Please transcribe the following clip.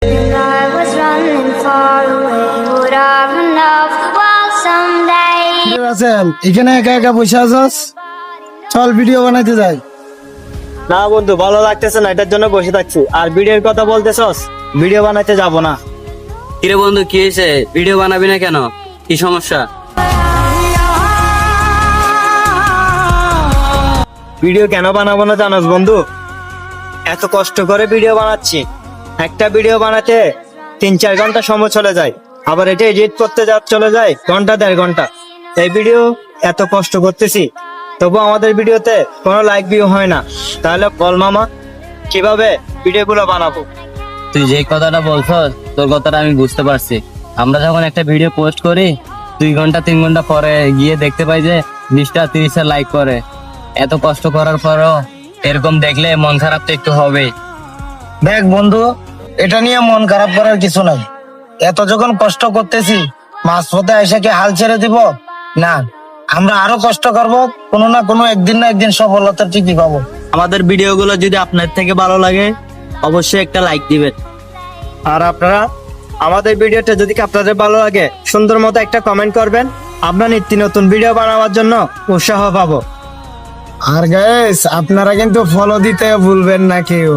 I was running far away. Would I run off the world someday? আছেন এখানে একা একা বসে আছস, চল ভিডিও বানাইতে যাই। না বন্ধু, ভালো লাগতেছে না, এটার জন্য বসে থাকছি। আর ভিডিওর কথা বলতেছস, ভিডিও বানাইতে যাব না। কিরে বন্ধু, কি হয়েছে? ভিডিও বানাবি না কেন? কি সমস্যা? ভিডিও কেন বানাবো না জানোস বন্ধু? এত কষ্ট করে ভিডিও বানাচ্ছি, একটা ভিডিও বানাতে 3-4 ঘন্টা সময় চলে যায়, আবার এটা এডিট করতে চলে যায় ঘন্টা 1.5 ঘন্টা। এই ভিডিও এত কষ্ট করতেছি, তবু আমাদের ভিডিওতে কোনো লাইক ভিউ হয় না। তাহলে বল মামা, কিভাবে ভিডিওগুলো বানাবো? তুই যে কথাটা বলছস, তোর কথাটা আমি বুঝতে পারছি। আমরা যখন একটা ভিডিও পোস্ট করি, 2 ঘন্টা 3 ঘন্টা পরে গিয়ে দেখতে পাই যে 20-30 লাইক করে। এত কষ্ট করার পরও এরকম দেখলে মন খারাপ তো একটু হবেই। দেখ বন্ধু, এটা নিয়ে মন খারাপ করার কিছু নাই। এত যখন কষ্ট করতেছি, মাঝপথে এসে কি হাল ছেড়ে দিব? না, আমরা আরো কষ্ট করব, কোনো না কোনো একদিন না একদিন সফলতা ঠিকই পাবো। আমাদের ভিডিওগুলো যদি আপনার থেকে ভালো লাগে, অবশ্যই একটা লাইক দিবেন। আর আপনারা আমাদের ভিডিওটা যদি আপনাদের ভালো লাগে, সুন্দর মতো একটা কমেন্ট করবেন। আমরা নিত্য নতুন ভিডিও বানাবার জন্য উৎসাহ পাবো। আর গাইস, আপনারা কিন্তু ফলো দিতে ভুলবেন না কেউ।